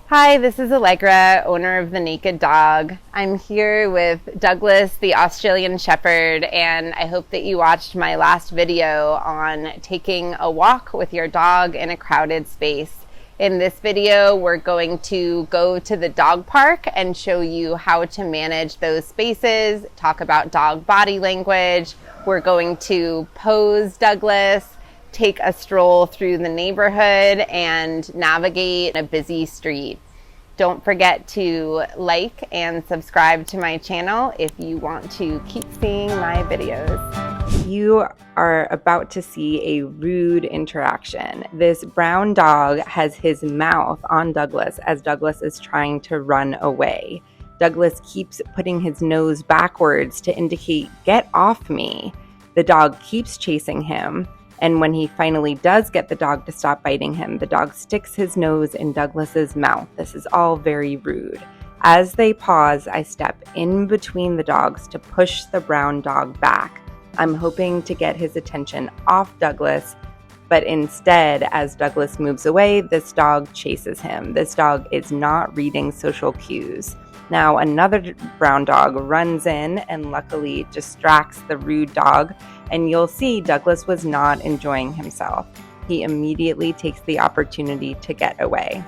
Hi, this is Allegra, owner of The Naked Dog. I'm here with Douglas, the Australian Shepherd, and I hope that you watched my last video on taking a walk with your dog in a crowded space. In this video, we're going to go to the dog park and show you how to manage those spaces, talk about dog body language. We're going to pose Douglas, take a stroll through the neighborhood, and navigate a busy street. Don't forget to like and subscribe to my channel if you want to keep seeing my videos. You are about to see a rude interaction. This brown dog has his mouth on Douglas as Douglas is trying to run away. Douglas keeps putting his nose backwards to indicate, "Get off me." The dog keeps chasing him, and when he finally does get the dog to stop biting him, the dog sticks his nose in Douglas's mouth. This is all very rude. As they pause, I step in between the dogs to push the brown dog back. I'm hoping to get his attention off Douglas, but instead, as Douglas moves away, this dog chases him. This dog is not reading social cues. Now another brown dog runs in and luckily distracts the rude dog, and you'll see Douglas was not enjoying himself. He immediately takes the opportunity to get away.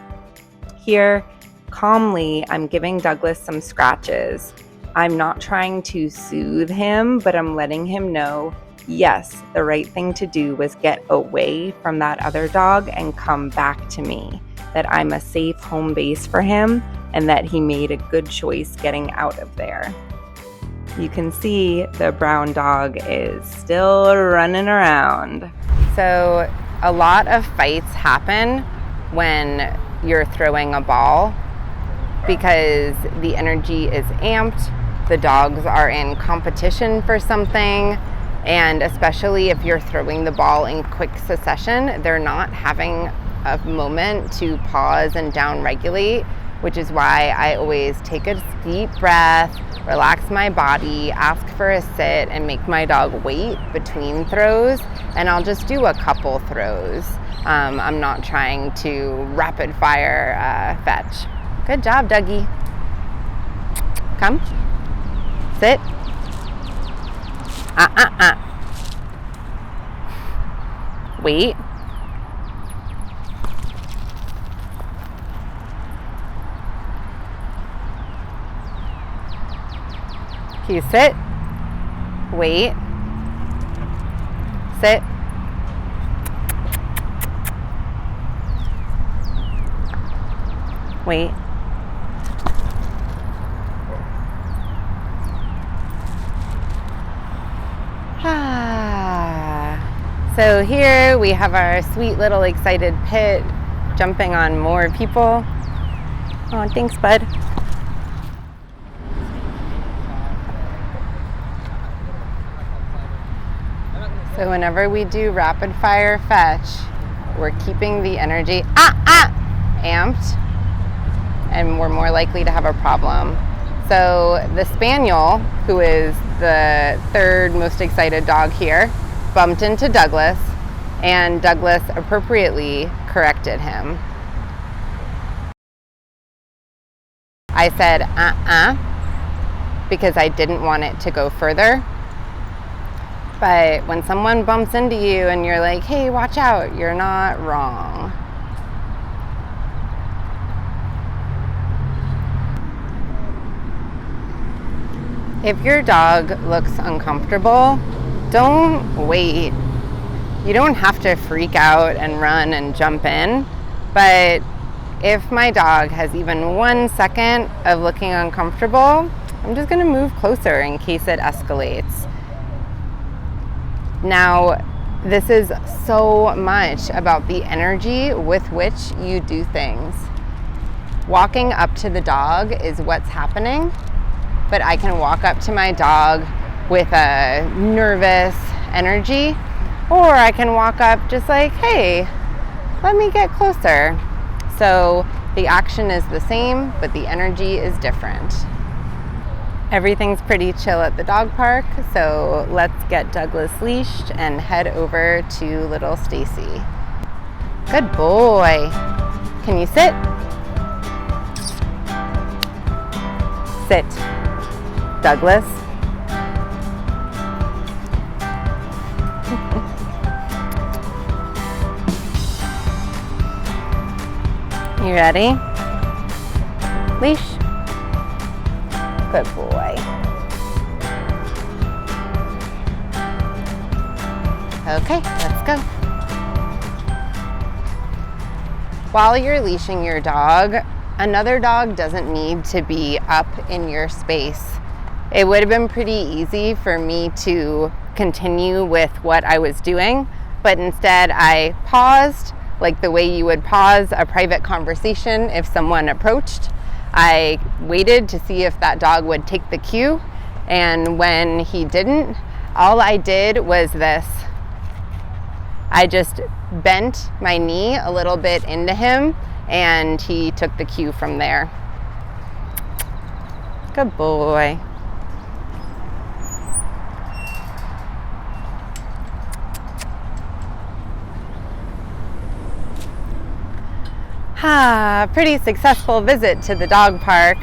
Here, calmly, I'm giving Douglas some scratches. I'm not trying to soothe him, but I'm letting him know, yes, the right thing to do was get away from that other dog and come back to me, that I'm a safe home base for him, and that he made a good choice getting out of there. You can see the brown dog is still running around. So a lot of fights happen when you're throwing a ball because the energy is amped, the dogs are in competition for something, and especially if you're throwing the ball in quick succession, they're not having a moment to pause and down-regulate, which is why I always take a deep breath, relax my body, ask for a sit, and make my dog wait between throws. And I'll just do a couple throws. I'm not trying to rapid fire fetch. Good job, Dougie. Come. Sit. Wait. Can you sit? Wait. Sit. Wait. So here we have our sweet little excited pit jumping on more people. Oh, thanks, bud. So whenever we do rapid fire fetch, we're keeping the energy amped, and we're more likely to have a problem. So the Spaniel, who is the third most excited dog here, bumped into Douglas, and Douglas appropriately corrected him. I said because I didn't want it to go further. But when someone bumps into you and you're like, hey, watch out, you're not wrong. If your dog looks uncomfortable, don't wait. You don't have to freak out and run and jump in, but if my dog has even 1 second of looking uncomfortable, I'm just gonna move closer in case it escalates. Now, this is so much about the energy with which you do things. Walking up to the dog is what's happening, but I can walk up to my dog with a nervous energy, or I can walk up just like, hey, let me get closer. So the action is the same, but the energy is different. Everything's pretty chill at the dog park, so let's get Douglas leashed and head over to little Stacy. Good boy. Can you sit? Sit. Douglas. You ready? Leash. Good boy. Okay, let's go. While you're leashing your dog, another dog doesn't need to be up in your space. It would have been pretty easy for me to continue with what I was doing, but instead I paused, like the way you would pause a private conversation if someone approached. I waited to see if that dog would take the cue, and when he didn't, all I did was this. I just bent my knee a little bit into him, and he took the cue from there. Good boy. Pretty successful visit to the dog park.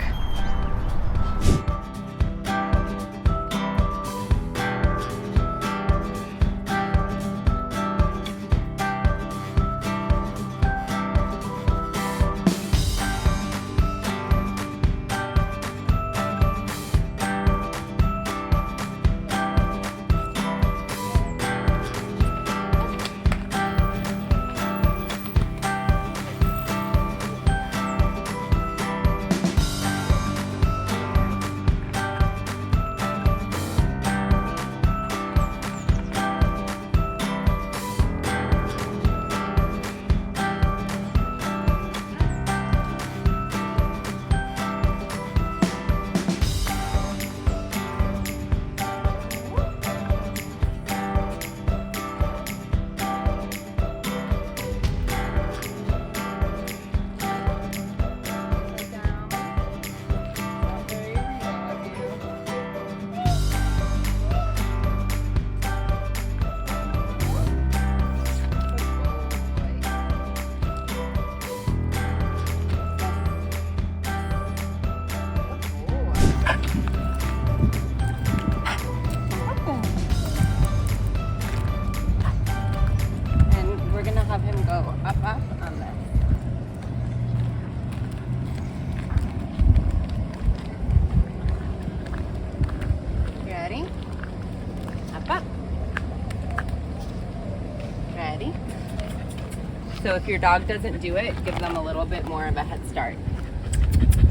So if your dog doesn't do it, give them a little bit more of a head start.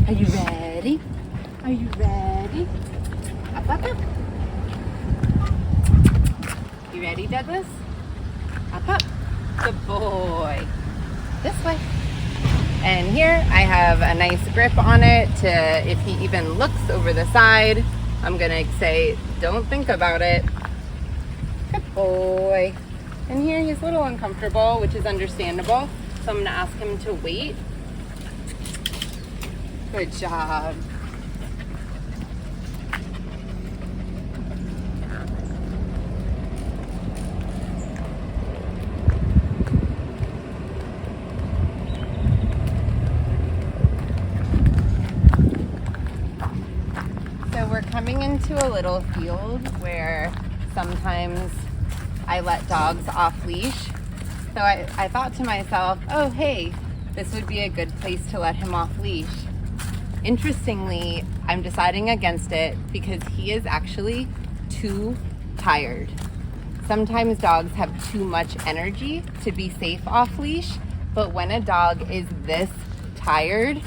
Are you ready? Are you ready? Up, up, up. You ready, Douglas? Up, up. Good boy. This way. And here I have a nice grip on it to, if he even looks over the side, I'm gonna say, don't think about it. Good boy. And here he's a little uncomfortable, which is understandable. So I'm gonna ask him to wait. Good job. So we're coming into a little field where sometimes I let dogs off leash. So I thought to myself, oh, hey, this would be a good place to let him off leash. Interestingly, I'm deciding against it because he is actually too tired. Sometimes dogs have too much energy to be safe off leash, but when a dog is this tired,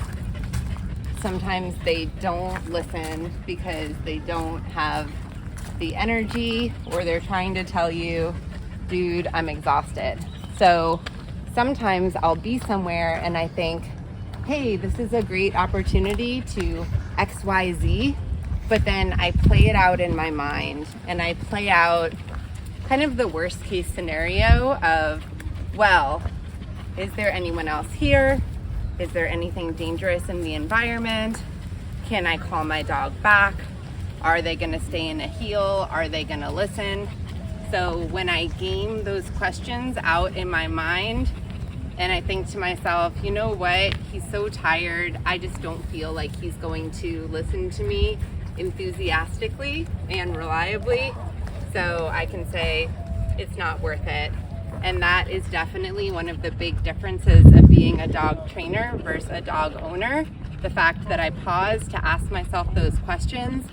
sometimes they don't listen because they don't have the energy, or they're trying to tell you, dude, I'm exhausted. So sometimes I'll be somewhere and I think, hey, this is a great opportunity to XYZ, but then I play it out in my mind and I play out kind of the worst case scenario of, well, is there anyone else here? Is there anything dangerous in the environment? Can I call my dog back? Are they gonna stay in a heel? Are they gonna listen? So when I game those questions out in my mind, And I think to myself, you know what? He's so tired. I just don't feel like he's going to listen to me enthusiastically and reliably. So I can say it's not worth it. And that is definitely one of the big differences of being a dog trainer versus a dog owner. The fact that I pause to ask myself those questions,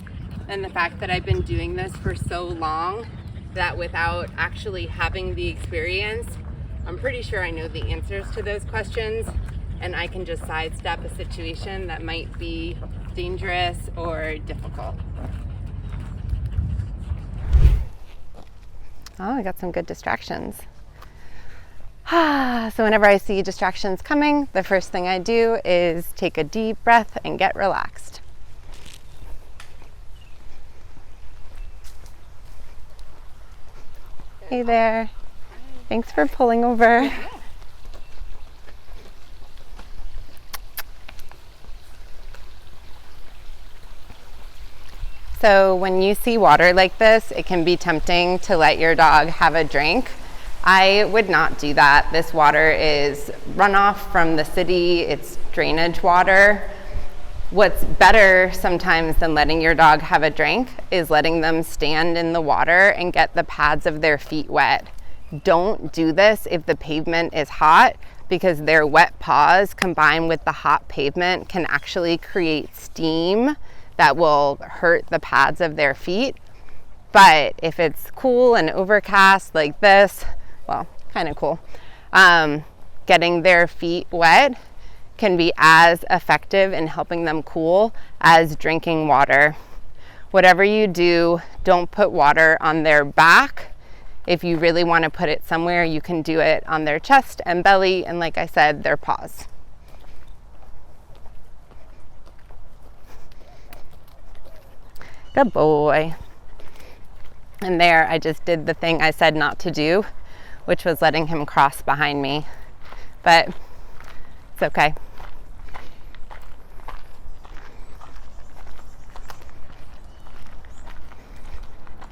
and the fact that I've been doing this for so long that without actually having the experience, I'm pretty sure I know the answers to those questions, and I can just sidestep a situation that might be dangerous or difficult. Oh, I got some good distractions. So whenever I see distractions coming, the first thing I do is take a deep breath and get relaxed. Hey there. Thanks for pulling over. So when you see water like this, it can be tempting to let your dog have a drink. I would not do that. This water is runoff from the city. It's drainage water. What's better sometimes than letting your dog have a drink is letting them stand in the water and get the pads of their feet wet. Don't do this if the pavement is hot, because their wet paws combined with the hot pavement can actually create steam that will hurt the pads of their feet. But if it's cool and overcast like this, well, kind of cool, getting their feet wet can be as effective in helping them cool as drinking water. Whatever you do, don't put water on their back. If you really want to put it somewhere, you can do it on their chest and belly, and like I said, their paws. Good boy. And there, I just did the thing I said not to do, which was letting him cross behind me. But it's okay.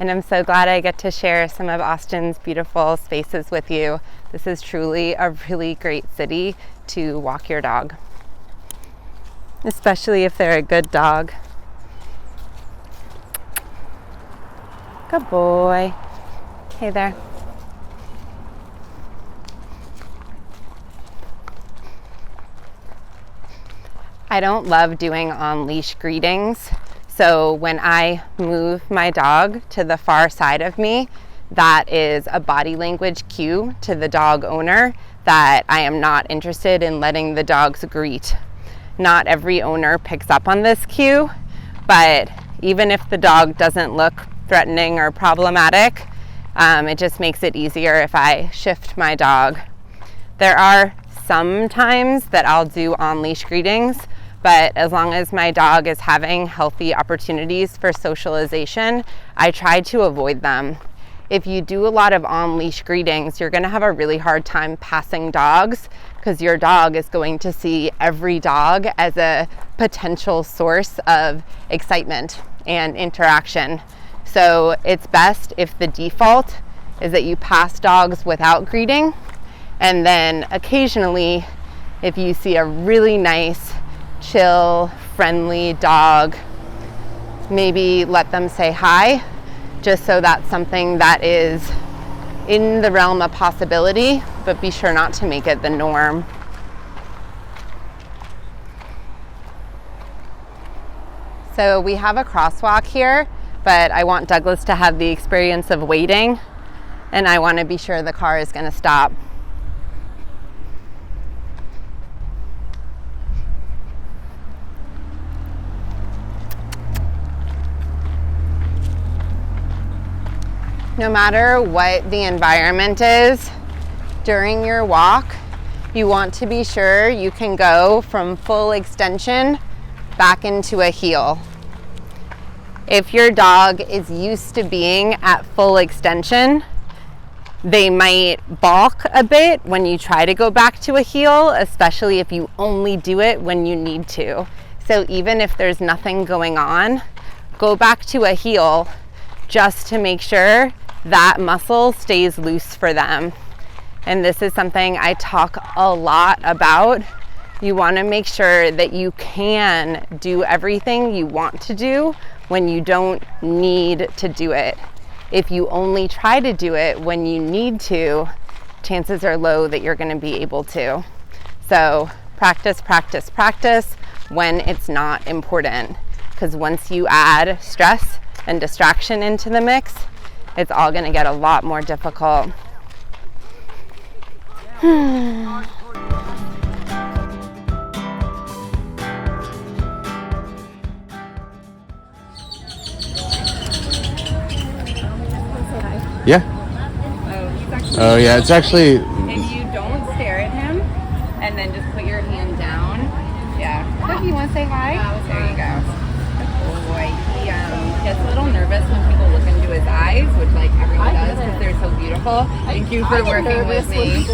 And I'm so glad I get to share some of Austin's beautiful spaces with you. This is truly a really great city to walk your dog, especially if they're a good dog. Good boy. Hey there. I don't love doing on-leash greetings. So when I move my dog to the far side of me, that is a body language cue to the dog owner that I am not interested in letting the dogs greet. Not every owner picks up on this cue, but even if the dog doesn't look threatening or problematic, it just makes it easier if I shift my dog. There are some times that I'll do on-leash greetings, but as long as my dog is having healthy opportunities for socialization, I try to avoid them. If you do a lot of on-leash greetings, you're going to have a really hard time passing dogs, because your dog is going to see every dog as a potential source of excitement and interaction. So it's best if the default is that you pass dogs without greeting, and then occasionally if you see a really nice, chill, friendly dog, maybe let them say hi, just so that's something that is in the realm of possibility, but be sure not to make it the norm. So we have a crosswalk here, but I want Douglas to have the experience of waiting, and I want to be sure the car is going to stop. No matter what the environment is during your walk, you want to be sure you can go from full extension back into a heel. If your dog is used to being at full extension, they might balk a bit when you try to go back to a heel, especially if you only do it when you need to. So even if there's nothing going on, go back to a heel just to make sure that muscle stays loose for them. And this is something I talk a lot about. You want to make sure that you can do everything you want to do when you don't need to do it. If you only try to do it when you need to, chances are low that you're going to be able to. So practice, practice, practice when it's not important. Because once you add stress and distraction into the mix, it's all going to get a lot more difficult. Yeah. Oh yeah, it's actually. If you don't stare at him and then just put your hand down, yeah. If you want to say hi, there you go. Oh boy, he gets a little nervous when people look into his eyes, which like everyone does because they're so beautiful. Thank you for working with me.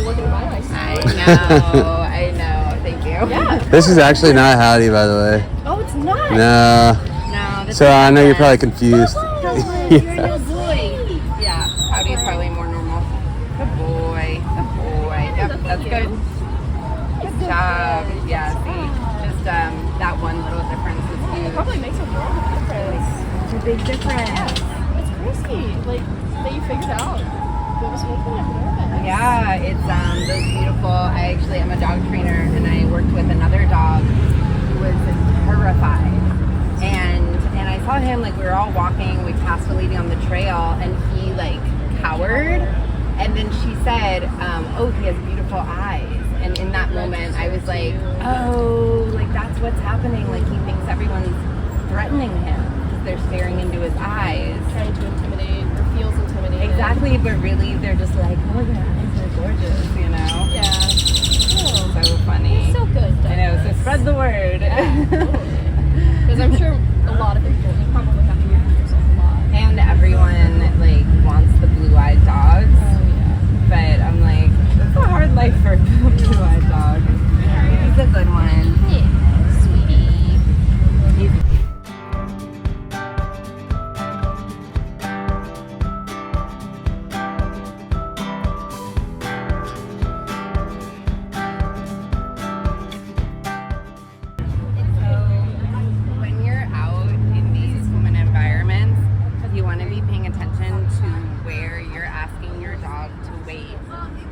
I know. Thank you. Yeah. This is actually not Howdy, by the way. Oh, it's not. No. So I know you're probably confused. You're a little boy. Yeah, Howdy's probably more normal. Good boy. Good boy. Yep, that's good. Good job. Yeah, see, just that one little difference is huge. It probably makes a world of difference. It's a big difference. It's crazy, like, that you figured out. What was making it nervous? Yeah, it's those beautiful. I actually am a dog trainer, and I worked with another dog who was terrified. And I saw him, like, we were all walking, we passed a lady on the trail, and he like cowered. And then she said, oh, he has beautiful eyes. And in that moment, I was like, oh, like that's what's happening. Like he thinks everyone's threatening him because they're staring into his eyes. Trying to intimidate or feels intimidated. Exactly, but really they're just like, oh, your eyes are gorgeous, you know? Yeah. Oh, So funny. so good. I know, so spread the word. Because I'm sure a lot of people, you probably have to repeat yourself a lot. And everyone like wants the blue-eyed dogs. Oh, yeah. But I'm like, it's a hard life for a blue-eyed dog. He's a good one. Yeah, sweetie. He's when you're out in these human environments, you want to be paying attention to where you're asking your dog to wait.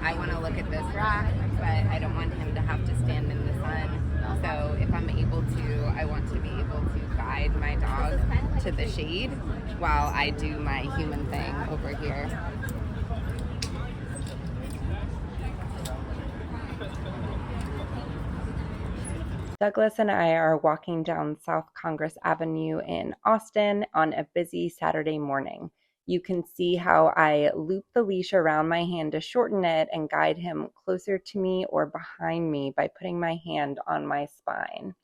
I want to look at this rock, but I don't want him to have to stand in the sun. So if I'm able to, I want to be able to guide my dog to the shade while I do my human thing over here. Douglas and I are walking down South Congress Avenue in Austin on a busy Saturday morning. You can see how I loop the leash around my hand to shorten it and guide him closer to me or behind me by putting my hand on my spine.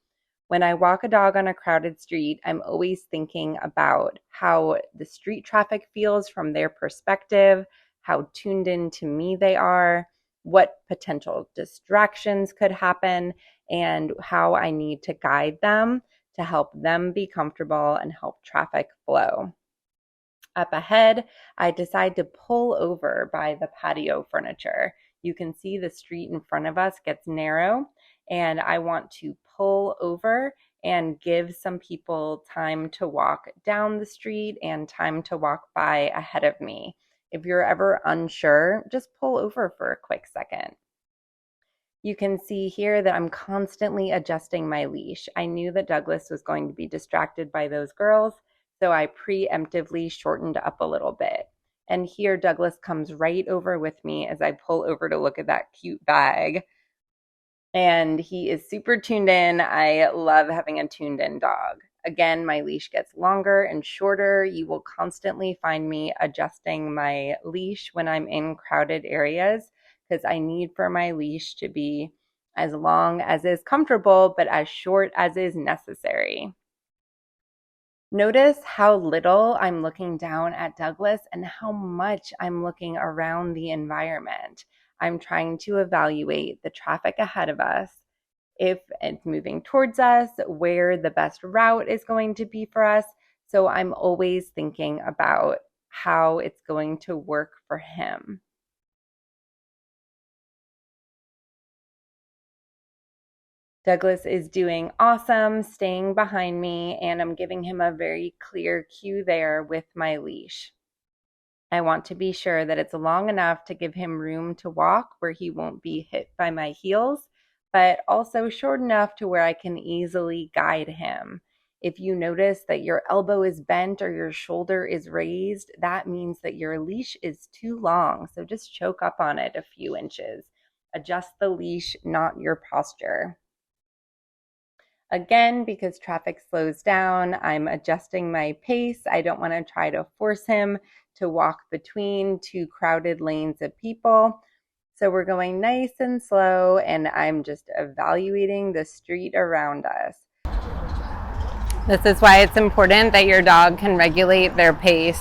When I walk a dog on a crowded street, I'm always thinking about how the street traffic feels from their perspective, how tuned in to me they are, what potential distractions could happen, and how I need to guide them to help them be comfortable and help traffic flow. Up ahead, I decide to pull over by the patio furniture. You can see the street in front of us gets narrow, and I want to pull over and give some people time to walk down the street and time to walk by ahead of me. If you're ever unsure, just pull over for a quick second. You can see here that I'm constantly adjusting my leash. I knew that Douglas was going to be distracted by those girls, so I preemptively shortened up a little bit. And here Douglas comes right over with me as I pull over to look at that cute bag. And he is super tuned in. I love having a tuned in dog. Again, my leash gets longer and shorter. You will constantly find me adjusting my leash when I'm in crowded areas because I need for my leash to be as long as is comfortable, but as short as is necessary. Notice how little I'm looking down at Douglas and how much I'm looking around the environment. I'm trying to evaluate the traffic ahead of us, if it's moving towards us, where the best route is going to be for us. So I'm always thinking about how it's going to work for him. Douglas is doing awesome, staying behind me, and I'm giving him a very clear cue there with my leash. I want to be sure that it's long enough to give him room to walk where he won't be hit by my heels, but also short enough to where I can easily guide him. If you notice that your elbow is bent or your shoulder is raised, that means that your leash is too long. So just choke up on it a few inches. Adjust the leash, not your posture. Again, because traffic slows down, I'm adjusting my pace. I don't want to try to force him to walk between two crowded lanes of people. So we're going nice and slow, and I'm just evaluating the street around us. This is why it's important that your dog can regulate their pace.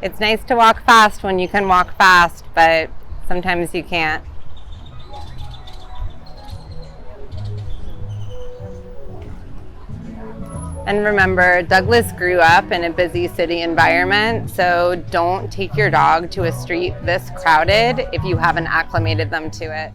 It's nice to walk fast when you can walk fast, but sometimes you can't. And remember, Douglas grew up in a busy city environment, so don't take your dog to a street this crowded if you haven't acclimated them to it.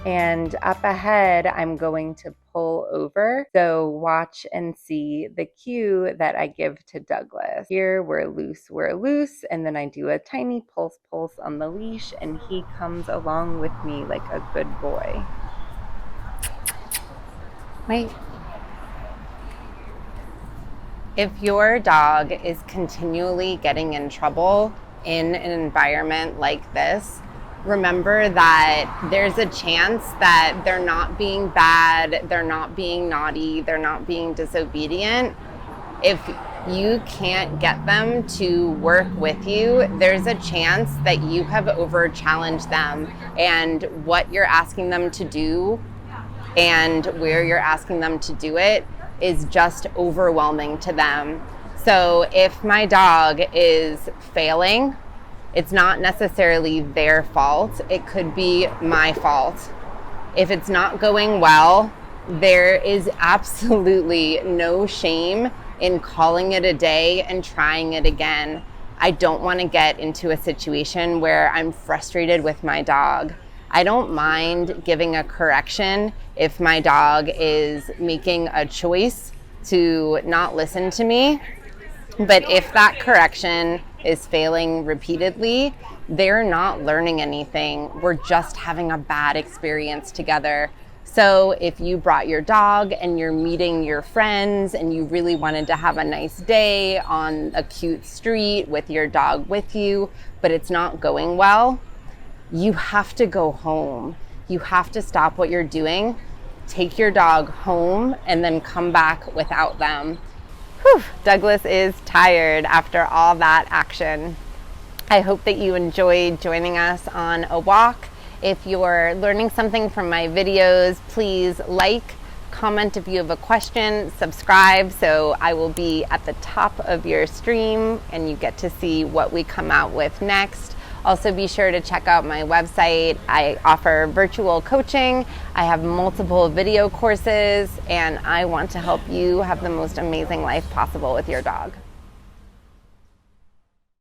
And up ahead, I'm going to pull over. So watch and see the cue that I give to Douglas. Here, we're loose. And then I do a tiny pulse on the leash, and he comes along with me like a good boy. Wait. If your dog is continually getting in trouble in an environment like this, remember that there's a chance that they're not being bad, they're not being naughty, they're not being disobedient. If you can't get them to work with you, there's a chance that you have over-challenged them, and what you're asking them to do and where you're asking them to do it is just overwhelming to them. So if my dog is failing, it's not necessarily their fault. It could be my fault. If it's not going well, there is absolutely no shame in calling it a day and trying it again. I don't want to get into a situation where I'm frustrated with my dog. I don't mind giving a correction if my dog is making a choice to not listen to me. But if that correction is failing repeatedly, they're not learning anything. We're just having a bad experience together. So if you brought your dog and you're meeting your friends and you really wanted to have a nice day on a cute street with your dog with you, but it's not going well, you have to go home. You have to stop what you're doing, take your dog home, and then come back without them. Whew, Douglas is tired after all that action. I hope that you enjoyed joining us on a walk. If you're learning something from my videos, please like, comment if you have a question, subscribe so I will be at the top of your stream and you get to see what we come out with next. Also, be sure to check out my website. I offer virtual coaching. I have multiple video courses, and I want to help you have the most amazing life possible with your dog.